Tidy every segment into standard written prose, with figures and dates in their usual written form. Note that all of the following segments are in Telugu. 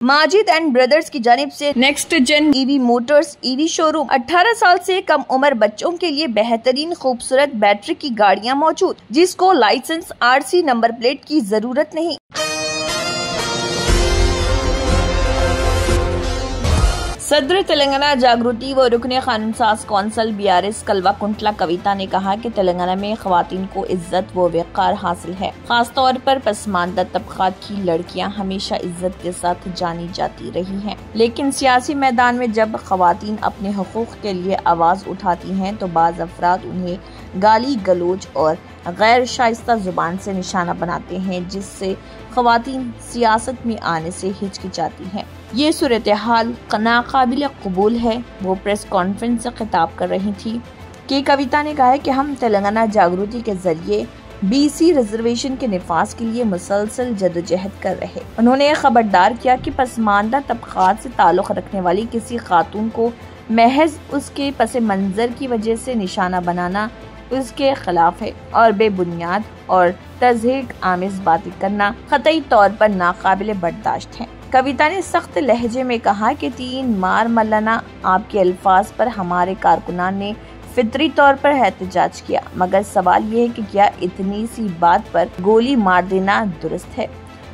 माजिद एंड ब्रदर्स की जानिब से next gen EV motors EV showroom 18 साल से कम उम्र बच्चों के लिए बेहतरीन खूबसूरत बैटरी की गाड़ियां मौजूद, जिसको लाइसेंस आरसी नंबर प्लेट की जरूरत नहीं। सदर तेलंगाना जागृति व रुकने कानून साज कौंसिल BRS कल्वाकुंटला कविता ने कहा कि तेलंगाना में खवातीन को इज्जत व वक़ार हासिल है। खास तौर पर पसमानदा तबकात की लड़कियां हमेशा इज्जत के साथ जानी जाती रही हैं, लेकिन सियासी मैदान में जब खवातीन अपने हुकूक के लिए आवाज उठाती हैं तो बाज अफराद उन्हें गाली गलोच और गैर शाइस्ता जुबान से निशाना बनाते हैं, जिससे खवातीन सियासत में आने से हिचकिचाती हैं। ये सूरत हाल नाकाबिल कबूल है। वो प्रेस कॉन्फ्रेंस से खिताब कर रही थी कि कविता ने कहा है कि हम तेलंगाना जागृति के जरिए BC रिजर्वेशन के निफाज के लिए मुसलसल जदोजहद कर रहे। उन्होंने खबरदार किया कि पसमानदा तबकात से ताल्लुक रखने वाली किसी खातून को महज उसके पस मंजर की वजह से निशाना बनाना उसके खिलाफ है और बेबुनियाद और तज़हीक आमिज़ बातें करना क़तई तौर पर नाकाबिल बर्दाश्त है। कविता ने सख्त लहजे में कहा कि 3 मार मल्लाना आपके अल्फाज पर हमारे कारकुनान ने फितरी तौर पर एहतजाज किया, मगर सवाल ये है कि क्या इतनी सी बात पर गोली मार देना दुरुस्त है?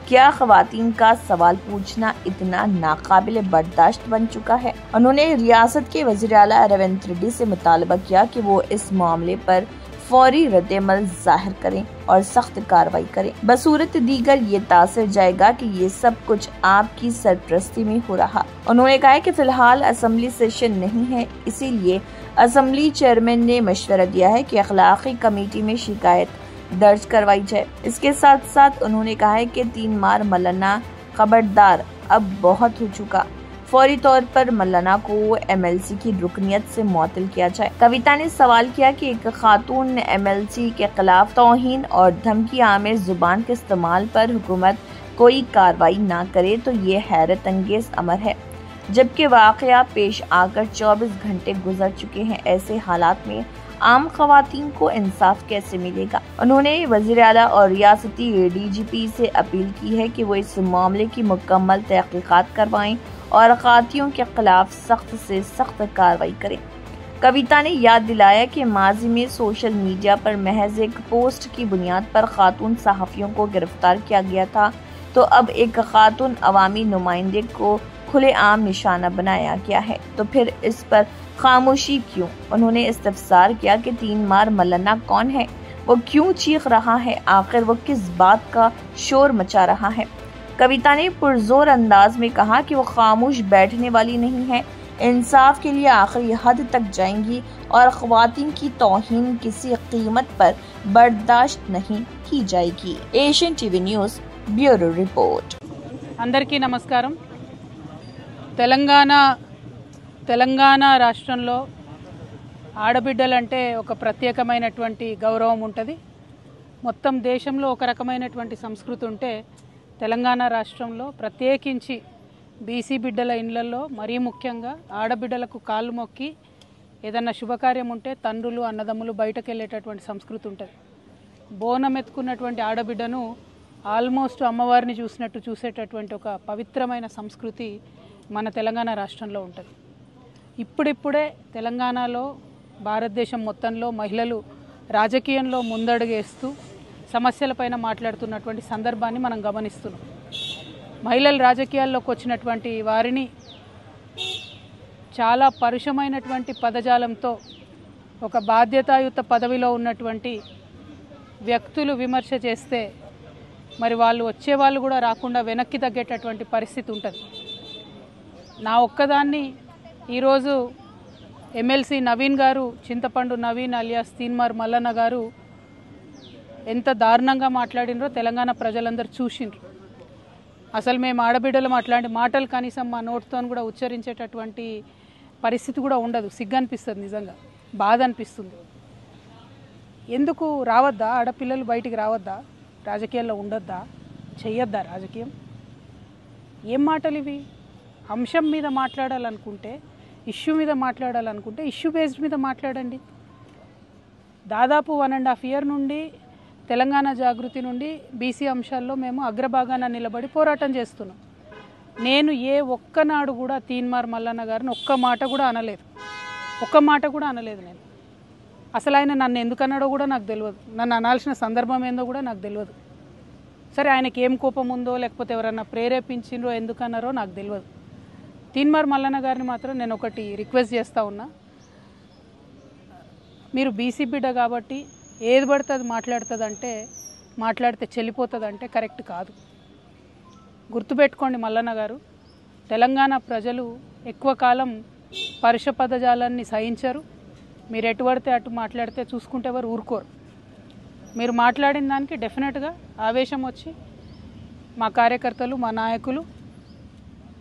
क्या खवातीन का सवाल पूछना इतना नाकाबिल बर्दाश्त बन चुका है? उन्होंने रियासत के वज़ीर आला रेवंत रेड्डी से मुतालबा किया कि वो इस मामले पर फौरी रद्द-ए-अमल जाहिर करें और सख्त कार्रवाई करें। बसूरत दीगर ये तासर जाएगा कि ये सब कुछ आपकी सरपरस्ती में हो रहा। उन्होंने कहा कि फिलहाल असेंबली सेशन नहीं है, इसीलिए असेंबली चेयरमैन ने मशवरा दिया है कि अखलाकी कमेटी में शिकायत दर्ज करवाई जाए। इसके साथ साथ उन्होंने कहा है कि 3 मार मल्लाना खबरदार, अब बहुत हो चुका। फौरी तौर पर मल्लाना को MLC की रुकनियत से मुअत्तल किया जाए। कविता ने सवाल किया कि एक खातून MLC के खिलाफ तौहीन और धमकी आमिर जुबान के इस्तेमाल पर हुकूमत कोई कार्रवाई ना करे तो ये हैरत अंगेज अमर है, जबकि वाकया पेश आकर 24 घंटे गुजर चुके हैं। ऐसे हालात में आम खवातीन को इंसाफ कैसे मिलेगा? उन्होंने वज़ीर आला और रियासती DGP से अपील की है कि वो इस मामले की मुकम्मल तहकीकात करवाएं और खातियों के खिलाफ सख्त से सख्त कार्रवाई करें। कविता ने याद दिलाया कि माजी में सोशल मीडिया पर महज एक पोस्ट की बुनियाद पर खातून सहाफ़ियों को गिरफ्तार किया गया था, तो अब एक खातून अवामी नुमाइंदे को खुलेआम निशाना बनाया गया है, तो फिर इस पर खामोशी क्यों? उन्होंने इस्तफसार किया कि 3 मार मल्लाना कौन है, वो क्यों चीख रहा है, आखिर वो किस बात का शोर मचा रहा है? कविता ने पुरजोर अंदाज में कहा कि वो खामोश बैठने वाली नहीं है, इंसाफ के लिए आखिरी हद तक जाएंगी और ख्वातीन की तौहीन किसी कीमत पर बर्दाश्त नहीं की जाएगी। Asian TV news bureau report. अंदरिकी नमस्कारम। తెలంగాణ రాష్ట్రంలో ఆడబిడ్డలంటే ఒక ప్రత్యేకమైనటువంటి గౌరవం ఉంటుంది. మొత్తం దేశంలో ఒక రకమైనటువంటి సంస్కృతి ఉంటే తెలంగాణ రాష్ట్రంలో ప్రత్యేకించి BC బిడ్డల ఇళ్లలో మరీ ముఖ్యంగా ఆడబిడ్డలకు కాళ్ళు మొక్కి ఏదన్నా శుభకార్యం ఉంటే తండ్రులు అన్నదమ్ములు బయటకు వెళ్ళేటటువంటి సంస్కృతి ఉంటుంది. బోనం ఎత్తుకున్నటువంటి ఆడబిడ్డను ఆల్మోస్ట్ అమ్మవారిని చూసినట్టు చూసేటటువంటి ఒక పవిత్రమైన సంస్కృతి మన తెలంగాణ రాష్ట్రంలో ఉంటుంది. ఇప్పుడిప్పుడే తెలంగాణలో భారతదేశం మొత్తంలో మహిళలు రాజకీయంలో ముందడుగేస్తూ సమస్యలపైన మాట్లాడుతున్నటువంటి సందర్భాన్ని మనం గమనిస్తున్నాం. మహిళలు రాజకీయాల్లోకి వచ్చినటువంటి వారిని చాలా పరుషమైనటువంటి పదజాలంతో ఒక బాధ్యతాయుత పదవిలో ఉన్నటువంటి వ్యక్తులు విమర్శ చేస్తే మరి వాళ్ళు వచ్చేవాళ్ళు కూడా రాకుండా వెనక్కి తగ్గేటటువంటి పరిస్థితి ఉంటుంది. నా ఒక్కదాన్ని ఈరోజు MLC నవీన్ గారు, చింతపండు నవీన్ అలియాస్ తీన్మార్ మల్లన్న గారు ఎంత దారుణంగా మాట్లాడినరో తెలంగాణ ప్రజలందరూ చూసిండ్రు. అసలు మేము ఆడబిడ్డలు అట్లాంటి మాటలు కనీసం మా నోటితో కూడా ఉచ్చరించేటటువంటి పరిస్థితి కూడా ఉండదు. సిగ్గు అనిపిస్తుంది, నిజంగా బాధ అనిపిస్తుంది. ఎందుకు రావద్దా? ఆడపిల్లలు బయటికి రావద్దా? రాజకీయాల్లో ఉండొద్దా? చెయ్యొద్దా రాజకీయం? ఏం మాటలు ఇవి? అంశం మీద మాట్లాడాలనుకుంటే, ఇష్యూ మీద మాట్లాడాలనుకుంటే ఇష్యూ బేస్డ్ మీద మాట్లాడండి. దాదాపు 1.5 year నుండి తెలంగాణ జాగృతి నుండి BC అంశాల్లో మేము అగ్రభాగాన నిలబడి పోరాటం చేస్తున్నాం. నేను ఏ ఒక్కనాడు కూడా తీన్మార్ మల్లన్న గారిని ఒక్క మాట కూడా అనలేదు, ఒక్క మాట కూడా అనలేదు నేను. అసలు ఆయన నన్ను ఎందుకు అన్నాడో కూడా నాకు తెలియదు, నన్ను అనాల్సిన సందర్భం ఏందో కూడా నాకు తెలియదు. సరే ఆయనకి ఏం కోపం ఉందో లేకపోతే ఎవరన్నా ప్రేరేపించిండ్రో ఎందుకు అన్నారో నాకు తెలియదు. తీన్మార్ మల్లన్న గారిని మాత్రం నేను ఒకటి రిక్వెస్ట్ చేస్తూ ఉన్నా, మీరు బీసీ బిడ్డ కాబట్టి ఏది పడితే అది మాట్లాడితే చెల్లిపోతుందంటే కరెక్ట్ కాదు. గుర్తుపెట్టుకోండి మల్లన్న గారు, తెలంగాణ ప్రజలు ఎక్కువ కాలం పరుష పదజాలాన్ని సహించరు. మీరు ఎటు పడితే అటు మాట్లాడితే చూసుకుంటే ఎవరు ఊరుకోరు. మీరు మాట్లాడిన దానికి డెఫినెట్గా ఆవేశం వచ్చి మా కార్యకర్తలు మా నాయకులు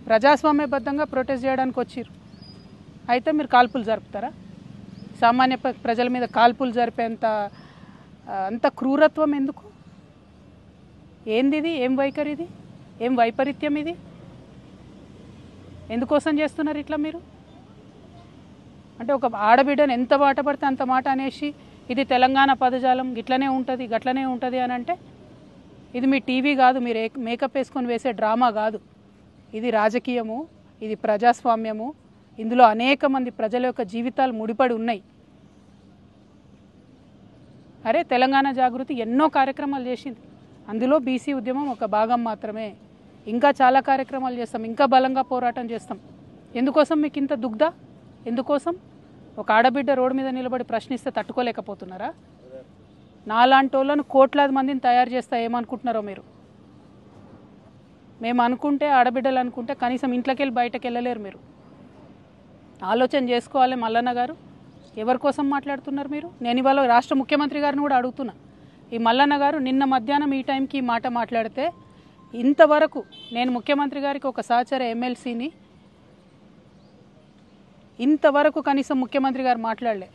ప్రజాస్వామ్యబద్ధంగా ప్రొటెస్ట్ చేయడానికి వచ్చారు. అయితే మీరు కాల్పులు జరుపుతారా? సామాన్య ప్రజల మీద కాల్పులు జరిపేంత అంత క్రూరత్వం ఎందుకు? ఏంది ఇది? ఏం వైఖరి ఇది? ఏం వైపరీత్యం ఇది? ఎందుకోసం చేస్తున్నారు ఇట్లా మీరు? అంటే ఒక ఆడబిడ్డను ఎంత మాట పడితే అంత మాట అనేసి ఇది తెలంగాణ పదజాలం గిట్లనే ఉంటుంది గట్లనే ఉంటుంది అని అంటే ఇది మీ టీవీ కాదు, మీరు మేకప్ వేసుకొని వేసే డ్రామా కాదు. ఇది రాజకీయము, ఇది ప్రజాస్వామ్యము. ఇందులో అనేక మంది ప్రజల యొక్క జీవితాలు ముడిపడి ఉన్నాయి. అరే తెలంగాణ జాగృతి ఎన్నో కార్యక్రమాలు చేసింది, అందులో బీసీ ఉద్యమం ఒక భాగం మాత్రమే. ఇంకా చాలా కార్యక్రమాలు చేస్తాం, ఇంకా బలంగా పోరాటం చేస్తాం. ఎందుకోసం మీకు ఇంత దుగ్ధ? ఎందుకోసం? ఒక ఆడబిడ్డ రోడ్డు మీద నిలబడి ప్రశ్నిస్తే తట్టుకోలేకపోతున్నారా? నాలాంటి వాళ్ళను కోట్లాది మందిని తయారు చేస్తా ఏమనుకుంటున్నారో మీరు? మేము అనుకుంటే, ఆడబిడ్డలు అనుకుంటే కనీసం ఇంట్లోకి వెళ్ళి బయటకు వెళ్ళలేరు. మీరు ఆలోచన చేసుకోవాలి మల్లన్న గారు. ఎవరి కోసం మాట్లాడుతున్నారు మీరు? నేను ఇవాళ రాష్ట్ర ముఖ్యమంత్రి గారిని కూడా అడుగుతున్నా, ఈ మల్లన్న గారు నిన్న మధ్యాహ్నం ఈ టైంకి ఈ మాట మాట్లాడితే ఇంతవరకు నేను ముఖ్యమంత్రి గారికి ఒక సహచర ఎమ్మెల్సీని ఇంతవరకు కనీసం ముఖ్యమంత్రి గారు మాట్లాడలే.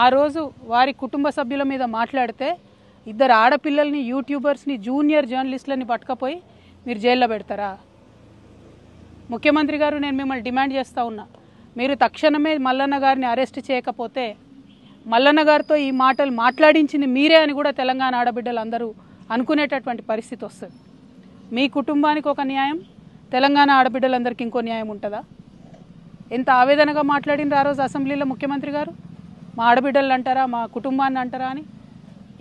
ఆ రోజు వారి కుటుంబ సభ్యుల మీద మాట్లాడితే ఇద్దరు ఆడపిల్లల్ని యూట్యూబర్స్ని జూనియర్ జర్నలిస్టులని పట్టుకపోయి మీరు జైల్లో పెడతారా? ముఖ్యమంత్రి గారు నేను మిమ్మల్ని డిమాండ్ చేస్తూ ఉన్నా, మీరు తక్షణమే మల్లన్న గారిని అరెస్ట్ చేయకపోతే మల్లన్న గారితో ఈ మాటలు మాట్లాడించింది మీరే అని కూడా తెలంగాణ ఆడబిడ్డలు అందరూ అనుకునేటటువంటి పరిస్థితి వస్తుంది. మీ కుటుంబానికి ఒక న్యాయం, తెలంగాణ ఆడబిడ్డలందరికీ ఇంకో న్యాయం ఉంటుందా? ఎంత ఆవేదనగా మాట్లాడినారు ఆ రోజు అసెంబ్లీలో ముఖ్యమంత్రి గారు. మా ఆడబిడ్డలు అంటారా, మా కుటుంబాన్ని అంటారా అని.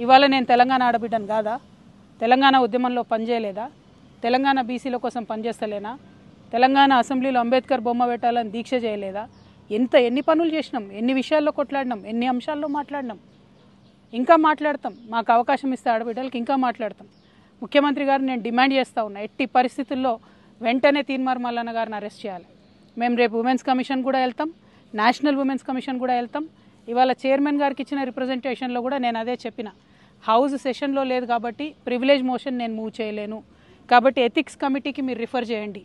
ఇవాళ నేను తెలంగాణ ఆడబిడ్డను కాదా? తెలంగాణ ఉద్యమంలో పనిచేయలేదా? తెలంగాణ బీసీల కోసం పనిచేస్తలేనా? తెలంగాణ అసెంబ్లీలో అంబేద్కర్ బొమ్మ పెట్టాలని దీక్ష చేయలేదా? ఎన్ని పనులు చేసినాం, ఎన్ని విషయాల్లో కొట్లాడినాం, ఎన్ని అంశాల్లో మాట్లాడినాం, ఇంకా మాట్లాడతాం. మాకు అవకాశం ఇస్తే ఆడబిడ్డలకి ఇంకా మాట్లాడతాం. ముఖ్యమంత్రి గారు నేను డిమాండ్ చేస్తూ ఉన్నా, ఎట్టి పరిస్థితుల్లో వెంటనే తీన్మార్ మల్లన్న గారిని అరెస్ట్ చేయాలి. మేము రేపు ఉమెన్స్ కమిషన్ కూడా వెళ్తాం, నేషనల్ ఉమెన్స్ కమిషన్ కూడా వెళ్తాం. ఇవాళ చైర్మన్ గారికి ఇచ్చిన రిప్రజెంటేషన్లో కూడా నేను అదే చెప్పిన, హౌస్ సెషన్లో లేదు కాబట్టి ప్రివిలేజ్ మోషన్ నేను మూవ్ చేయలేను, కాబట్టి ఎథిక్స్ కమిటీకి మీరు రిఫర్ చేయండి.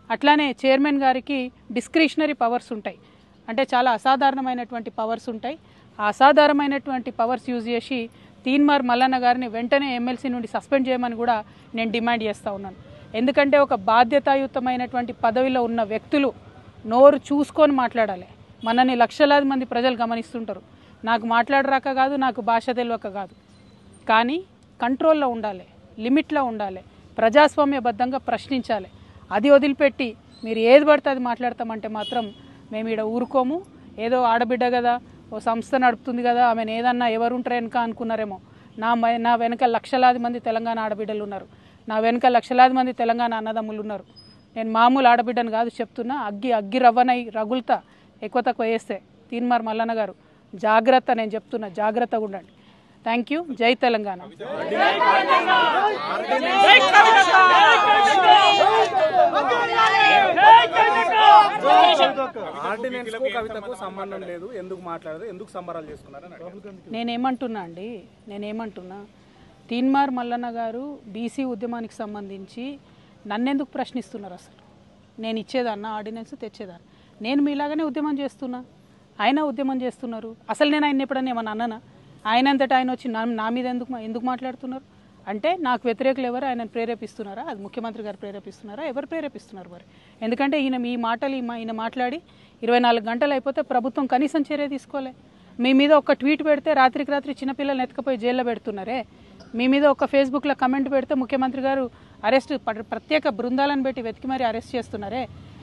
అట్లానే చైర్మన్ గారికి డిస్క్రిషనరీ పవర్స్ ఉంటాయి, అంటే చాలా అసాధారణమైనటువంటి పవర్స్ ఉంటాయి. ఆ అసాధారణమైనటువంటి పవర్స్ యూజ్ చేసి తీన్మార్ మల్లన్న గారిని వెంటనే ఎమ్మెల్సీ నుండి సస్పెండ్ చేయమని కూడా నేను డిమాండ్ చేస్తూ ఉన్నాను. ఎందుకంటే ఒక బాధ్యతాయుతమైనటువంటి పదవిలో ఉన్న వ్యక్తులు నోరు చూసుకొని మాట్లాడాలి. మనని లక్షలాది మంది ప్రజలు గమనిస్తుంటారు. నాకు మాట్లాడరాక కాదు, నాకు భాష తెలియక కాదు, కానీ కంట్రోల్లో ఉండాలి, లిమిట్లో ఉండాలి, ప్రజాస్వామ్యబద్ధంగా ప్రశ్నించాలి. అది వదిలిపెట్టి మీరు ఏది పడితే అది మాట్లాడతామంటే మాత్రం మేము ఈడ ఊరుకోము. ఏదో ఆడబిడ్డ కదా, ఓ సంస్థ నడుపుతుంది కదా, ఆమెను ఏదన్నా ఎవరుంటారు వెనక అనుకున్నారేమో. నా వెనక లక్షలాది మంది తెలంగాణ ఆడబిడ్డలు ఉన్నారు, నా వెనక లక్షలాది మంది తెలంగాణ అన్నదమ్ములు ఉన్నారు. నేను మామూలు ఆడబిడ్డను కాదు చెప్తున్నా, అగ్గి రవ్వనై రగులుతా ఎక్కువ తక్కువ వేస్తే. తీన్మార్ మల్లన్న గారు జాగ్రత్త, నేను చెప్తున్నా జాగ్రత్తగా ఉండండి. Thank you. జై తెలంగాణ. నేనేమంటున్నా తీన్మార్ మల్లన్న గారు బీసీ ఉద్యమానికి సంబంధించి నన్నెందుకు ప్రశ్నిస్తున్నారు? అసలు నేను ఇచ్చేదాన్నా ఆర్డినెన్స్, తెచ్చేదాన్ని. నేను మీలాగానే ఉద్యమం చేస్తున్నా, ఆయన ఉద్యమం చేస్తున్నారు. అసలు నేను ఆయన ఎప్పుడన్నా ఏమన్నా అన్నానా? ఆయన అంతటా ఆయన వచ్చి నా మీద ఎందుకు మాట్లాడుతున్నారు అంటే నాకు వ్యతిరేకులు ఎవరు ఆయనను ప్రేరేపిస్తున్నారా? అది ముఖ్యమంత్రి గారు ప్రేరేపిస్తున్నారా? ఎవరు ప్రేరేపిస్తున్నారు మరి? ఎందుకంటే ఈయన మాట్లాడి 24 గంటలు అయిపోతే ప్రభుత్వం కనీసం చర్య తీసుకోలే. మీ మీద ఒక ట్వీట్ పెడితే రాత్రికి రాత్రి చిన్నపిల్లల్ని ఎత్తుకపోయి జైల్లో పెడుతున్నారే. మీ మీద ఒక ఫేస్బుక్లో కమెంట్ పెడితే ముఖ్యమంత్రి గారు ప్రత్యేక బృందాలను పెట్టి వెతికి మరి అరెస్ట్ చేస్తున్నారే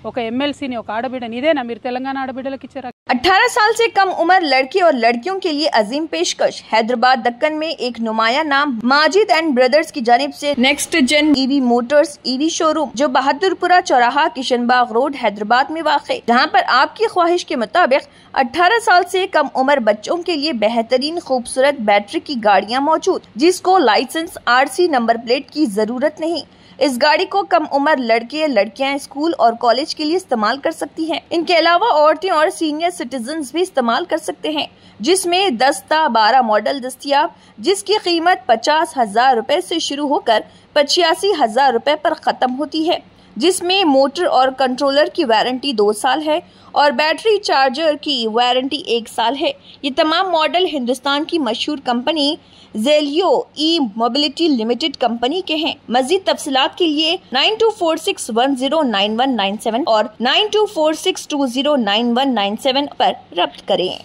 ఒక ఎమ్మెల్సీని ఒక ఆడబిడ్డని ఇదేనా మీరు తెలంగాణ ఆడబిడ్డలకు ఇచ్చారా 18 साल से कम उम्र लड़के और लड़कियों के लिए अजीम पेशकश। हैदराबाद दक्कन में एक नुमाया नाम माजिद एंड ब्रदर्स की जानिब से next gen EV motors EV showroom जो बहादुरपुरा चौराहा किशनबाग रोड हैदराबाद में वाक़, जहां पर आपकी ख्वाहिश के मुताबिक 18 साल से कम उम्र बच्चों के लिए बेहतरीन खूबसूरत बैटरी की गाड़ियां मौजूद, जिसको लाइसेंस RC नंबर प्लेट की जरूरत नहीं। इस गाड़ी को कम उम्र लड़के लड़कियां स्कूल और कॉलेज के लिए इस्तेमाल कर सकती हैं। इनके अलावा औरतें और सीनियर सिटीजन भी इस्तेमाल कर सकते हैं, जिसमें 10-12 मॉडल दस्तयाब, जिसकी कीमत 50,000 रुपए से शुरू होकर 85,000 रुपए पर खत्म होती है, जिसमें मोटर और कंट्रोलर की वारंटी 2 साल है और बैटरी चार्जर की वारंटी 1 साल है। ये तमाम मॉडल हिंदुस्तान की मशहूर कंपनी जेलियो ई मोबिलिटी लिमिटेड कंपनी के हैं। मजीद तफसीलात के लिए 9246109197 और 9246209197 पर रब्त करें।